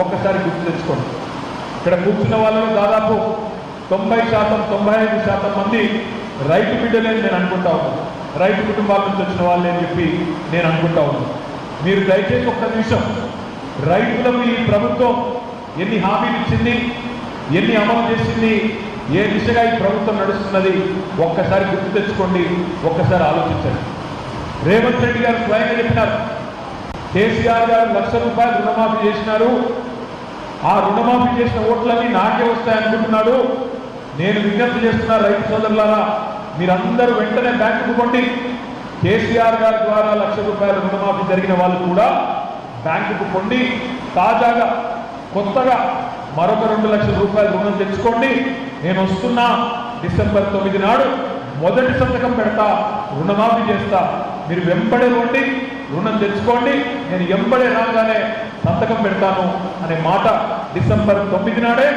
ఒక్కసారి గుర్తు తెచ్చుకోండి. ఇక్కడ కూర్చున్న వాళ్ళలో దాదాపు 90% 95% మంది రైతు బిడ్డలే నేను అనుకుంటా ఉన్నాను, రైతు కుటుంబాల నుంచి వచ్చిన వాళ్ళే అని చెప్పి నేను అనుకుంటా ఉన్నాను. మీరు దయచేసి ఒక్క నిమిషం రైతులకు ఈ ప్రభుత్వం ఎన్ని హామీలు ఇచ్చింది, ఎన్ని అమలు చేసింది, ఏ దిశగా ఈ ప్రభుత్వం నడుస్తున్నది ఒక్కసారి గుర్తు తెచ్చుకోండి, ఒక్కసారి ఆలోచించండి. రేవంత్ రెడ్డి గారు స్వయంగా చెప్పినారు, కేసీఆర్ గారు ₹1,00,000 రుణమాఫీ చేసినారు, ఆ రుణమాఫీ చేసిన ఓట్లన్నీ నాకే వస్తాయనుకుంటున్నాడు. నేను విజ్ఞప్తి చేస్తున్నా రైతు సోదరులారా, మీరందరూ వెంటనే బ్యాంకుకు కొండి. కేసీఆర్ గారి ద్వారా ₹1,00,000 రుణమాఫీ జరిగిన వాళ్ళు కూడా బ్యాంకుకు కొండి. తాజాగా కొత్తగా మరొక ₹2,00,000 రుణం తెచ్చుకోండి. నేను వస్తున్నా డిసెంబర్ 9 నాడు మొదటి సంతకం పెడతా, రుణమాఫీ చేస్తా. మీరు వెంబడే రండి, రుణం తెచ్చుకోండి, నేను వెంబడే రాగానే సంతకం పెడతాను అనే మాట డిసెంబర్ 9 నాడే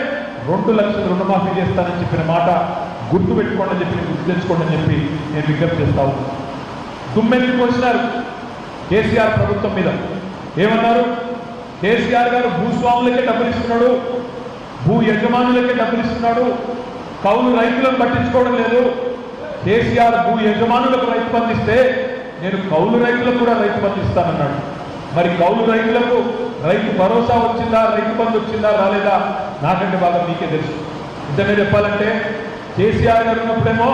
2,00,000 రుణమాఫీ చేస్తానని చెప్పిన మాట గుర్తు పెట్టుకోండి అని చెప్పి, గుర్తు తెచ్చుకోండి అని చెప్పి నేను విజ్ఞప్తి చేస్తా ఉన్నాను. దుమ్మెత్తి పోసినారు కేసీఆర్ ప్రభుత్వం మీద. ఏమన్నారు? కేసీఆర్ గారు భూస్వాములకే డబ్బులు ఇస్తున్నాడు, భూ యజమానులకే డబ్బులు ఇస్తున్నాడు, కౌలు రైతులను పట్టించుకోవడం లేదు. కేసీఆర్ భూ యజమానులకు రైతు బంధు ఇస్తే నేను కౌలు రైతులకు కూడా రైతు బంధు ఇస్తానన్నాడు. మరి కౌలు రైతులకు రైతు భరోసా వచ్చిందా, రైతు బంధు వచ్చిందా రాలేదా నాకంటే బాగా మీకే తెలుసు. నిజంగా చెప్పాలంటే కేసీఆర్ గారు ఉన్నప్పుడేమో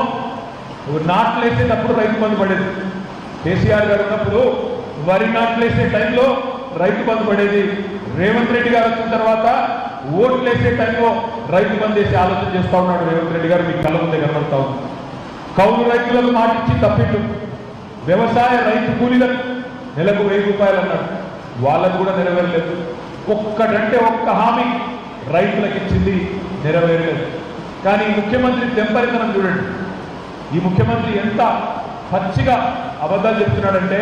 నాట్లు వేసేటప్పుడు రైతు బంధు పడేది, కేసీఆర్ గారు ఉన్నప్పుడు వరి నాట్లు వేసే టైంలో రైతు బంధు పడేది. రేవంత్ రెడ్డి గారు వచ్చిన తర్వాత ఓట్లు వేసే టైంలో రైతు బంధు వేసి ఆలోచన చేస్తూ ఉన్నాడు రేవంత్ రెడ్డి గారు, మీకు కళ్ళ ముందే కనబడతా ఉంది. కౌలు రైతులకు మాటిచ్చి తప్పిట్టు, వ్యవసాయ రైతు కూలీలకు నెలకు ₹1,000 అన్నాడు, వాళ్ళకు కూడా నెరవేరలేదు. ఒక్కటంటే ఒక్క హామీ రైతులకు ఇచ్చింది, నెరవేరలేదు. కానీ ముఖ్యమంత్రి తెంపరితనం చూడండి. ఈ ముఖ్యమంత్రి ఎంత పచ్చిగా అబద్ధాలు చెప్తున్నాడంటే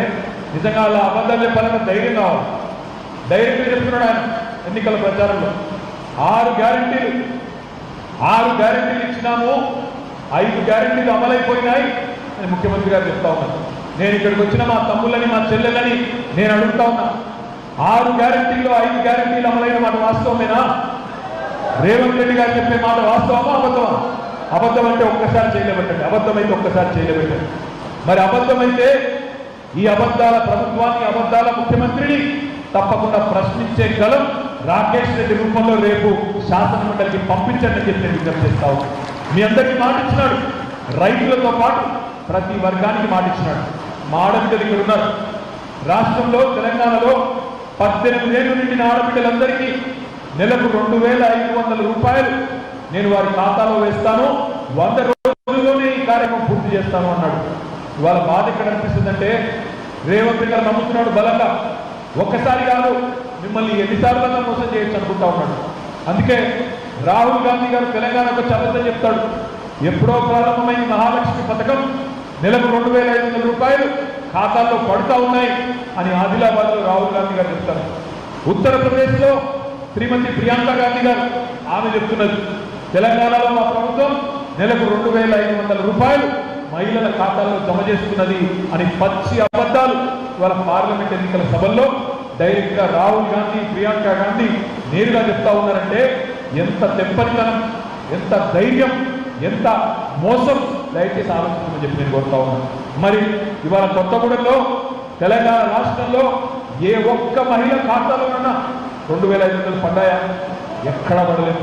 నిజంగా అలా అబద్ధాలు చెప్పాలంటే ధైర్యం కావాలి. ధైర్యంగా చెప్తున్నాడు ఆయన ఎన్నికల ప్రచారంలో. 6 గ్యారెంటీలు ఇచ్చినాము, 5 గ్యారెంటీలు అమలైపోయినాయి అని ముఖ్యమంత్రి గారు చెప్తా ఉన్నారు. నేను ఇక్కడికి వచ్చిన మా తమ్ముళ్ళని మా చెల్లెలని నేను అడుగుతా ఉన్నా, 6 గ్యారెంటీల్లో 5 గ్యారెంటీలు అమలైన మాట వాస్తవమేనా? రేవంత్ రెడ్డి గారు చెప్పే మాట వాస్తవమా అబద్ధమా? అబద్ధం అంటే ఒక్కసారి చేయలేబట్టండి, అబద్ధమైతే ఒక్కసారి చేయలేబట్టండి. మరి అబద్ధమైతే ఈ అబద్ధాల ప్రభుత్వాన్ని, అబద్ధాల ముఖ్యమంత్రిని తప్పకుండా ప్రశ్నించే గలం రాకేష్ రెడ్డి రూపంలో రేపు శాసనమండలికి పంపించండి చెప్పి నేను విజ్ఞప్తి చేస్తా ఉన్నాను. మీ అందరికీ మాట ఇచ్చినాడు, రైతులతో పాటు ప్రతి వర్గానికి మాట ఇచ్చినాడు. మా ఆడబిడ్డలు ఇక్కడ ఉన్నారు. రాష్ట్రంలో తెలంగాణలో 18 ఏళ్ళు నిండిన ఆడబిడ్డలందరికీ నెలకు ₹2,500 నేను వారి ఖాతాలో వేస్తాను, 100 రోజుల్లోనే ఈ కార్యక్రమం పూర్తి చేస్తాను అన్నాడు. ఇవాళ బాధ ఎక్కడ అనిపిస్తుందంటే రేవంత్ రెడ్డి గారు నమ్ముతున్నాడు బలంగా, ఒక్కసారి కాదు మిమ్మల్ని ఎన్నిసార్లు మోసం చేయొచ్చు అనుకుంటా ఉన్నాడు. అందుకే రాహుల్ గాంధీ గారు తెలంగాణకు అబద్ధం చెప్తాడు. ఎప్పుడో ప్రారంభమైన మహాలక్ష్మి పథకం నెలకు ₹2,500 ఖాతాల్లో పడుతూ ఉన్నాయి అని ఆదిలాబాద్లో రాహుల్ గాంధీ గారు చెప్తారు. ఉత్తరప్రదేశ్లో శ్రీమతి ప్రియాంక గాంధీ గారు ఆమె చెప్తున్నది, తెలంగాణలో మా ప్రభుత్వం నెలకు ₹2,500 మహిళల ఖాతాల్లో జమ చేస్తున్నది అని పచ్చి అబద్ధాలు వాళ్ళ పార్లమెంట్ ఎన్నికల సభల్లో డైరెక్ట్గా రాహుల్ గాంధీ, ప్రియాంక గాంధీ నేరుగా చెప్తా ఉన్నారంటే ఎంత తెప్పరితనం, ఎంత ధైర్యం, ఎంత మోసం దయచేసి ఆలోచించమని చెప్పి నేను కోరుతా ఉన్నాను. మరి ఇవాళ కొత్తగూడెంలో తెలంగాణ రాష్ట్రంలో ఏ ఒక్క మహిళ ఖాతాలోనన్నా ₹2,500 పడ్డాయా? ఎక్కడా పడలేదు.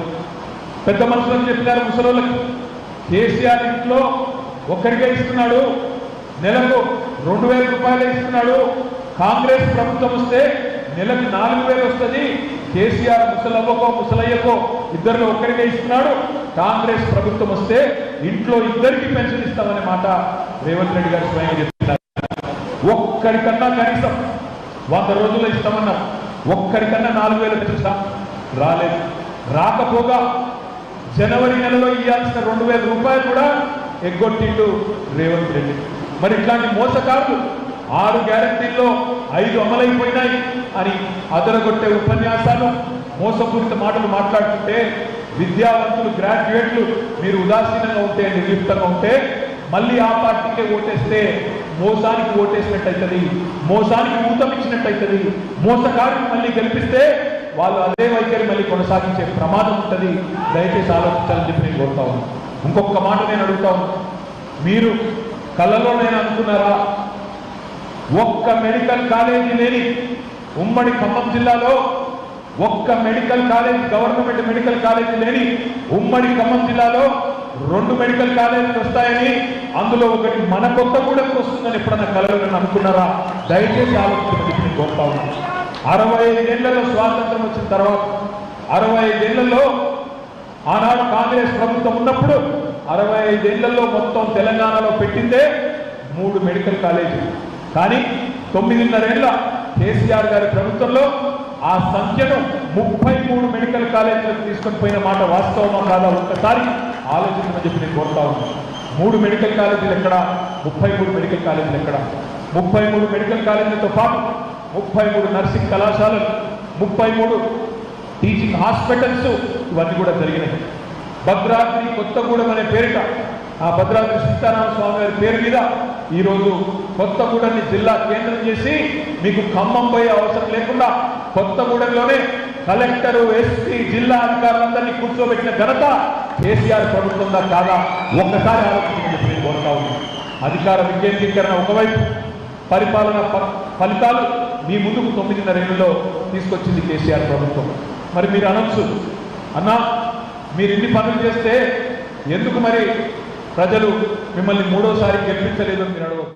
పెద్ద మనుషులను చెప్పినారు ముసలోళ్ళకి, కేసీఆర్ ఇంట్లో ఒక్కరికే ఇస్తున్నాడు, నెలకు ₹2,000 ఇస్తున్నాడు. కాంగ్రెస్ ప్రభుత్వం వస్తే నెలకు 4,000 వస్తుంది. కేసీఆర్ ముసలవ్వకో ముసలయ్యకో ఇద్దరిలో ఒక్కరికే ఇస్తున్నాడు. కాంగ్రెస్ ప్రభుత్వం వస్తే ఇంట్లో ఇద్దరికి పెన్షన్ ఇస్తామనే మాట రేవంత్ రెడ్డి గారు స్వయంగా చెప్తున్నారు. ఒక్కరికన్నా కనీసం 100 రోజుల్లో ఇస్తామన్నారు. ఒక్కరికన్నా 4,000 పెంచుతాం, రాలేదు. రాకపోగా జనవరి నెలలో ఇవ్వాల్సిన ₹2,000 కూడా ఎగ్గొట్టిండు రేవంత్ రెడ్డి. మరి ఇట్లాంటి మోసకారులు 6 గ్యారెంటీల్లో 5 అమలైపోయినాయి అని అదరగొట్టే ఉపన్యాసాలు, మోసపూరిత మాటలు మాట్లాడుతుంటే విద్యావంతులు, గ్రాడ్యుయేట్లు మీరు ఉదాసీనంగా ఉంటే, నిర్లిప్తంగా ఉంటే మళ్ళీ ఆ పార్టీకే ఓటేస్తే మోసానికి ఓటేసినట్టు అవుతుంది, మోసానికి ఊతం ఇచ్చినట్టు అవుతుంది. మోసకారుని మళ్ళీ గెలిపిస్తే వాళ్ళు అదే వైఖరి మళ్ళీ కొనసాగించే ప్రమాదం ఉంటుంది. దయచేసి ఆలోచించాలని చెప్పి నేను కోరుతా ఉన్నాను. ఇంకొక మాట నేను అడుగుతా ఉన్నాను, మీరు కళ్ళలో నేను అనుకున్నారా? ఒక్క మెడికల్ కాలేజీ లేని ఉమ్మడి ఖమ్మం జిల్లాలో, ఒక్క medical college, government medical college లేని ఉమ్మడి ఖమ్మం జిల్లాలో 2 మెడికల్ కాలేజీలు వస్తాయని, అందులో ఒకటి మన కొత్తగూడెంకి వస్తుందని ఎప్పుడన్నా కలలు అనుకున్నారా? దయచేసి ఆలోచించమని కోరుతా ఉన్నాను. 65 ఏళ్లలో స్వాతంత్రం వచ్చిన తర్వాత 65 ఏళ్లలో ఆనాడు కాంగ్రెస్ ప్రభుత్వం ఉన్నప్పుడు 65 ఏళ్లలో మొత్తం తెలంగాణలో పెట్టిందే 3 మెడికల్ కాలేజీలు. కానీ 9.5 ఏళ్ల కేసీఆర్ గారి ప్రభుత్వంలో ఆ సంఖ్యను 33 మెడికల్ కాలేజీలకు తీసుకొని పోయిన మాట వాస్తవమా కాదా ఒక్కసారి ఆలోచించమని చెప్పి నేను కోరుతా ఉన్నాను. 3 మెడికల్ కాలేజీలు ఎక్కడ? 33 మెడికల్ కాలేజీలు ఎక్కడ? 33 మెడికల్ కాలేజీలతో పాటు 33 నర్సింగ్ కళాశాలలు, 33 టీచింగ్ హాస్పిటల్స్ ఇవన్నీ కూడా జరిగినాయి. భద్రాద్రి కొత్తగూడెం అనే పేరిట, ఆ భద్రాద్రి సీతారామ స్వామి గారి పేరు మీద ఈరోజు కొత్తగూడెంని జిల్లా కేంద్రం చేసి మీకు ఖమ్మం పోయే అవసరం లేకుండా కొత్తగూడెంలోనే కలెక్టరు, ఎస్పీ, జిల్లా అధికారులందరినీ కూర్చోబెట్టిన ఘనత కేసీఆర్ ప్రభుత్వంగా కాదా ఒక్కసారి ఆలోచించండి. నేను కోరుతా ఉన్నాను. అధికార వికేంద్రీకరణ ఒకవైపు, పరిపాలన ఫలితాలు మీ ముందుకు 9.5 ఏళ్లలో తీసుకొచ్చింది కేసీఆర్ ప్రభుత్వం. మరి మీరు అనొచ్చు, అన్నా మీరు ఇన్ని పనులు చేస్తే ఎందుకు మరి ప్రజలు మిమ్మల్ని 3వ సారి గెలిపించలేదు అని మీరు అడగవచ్చు.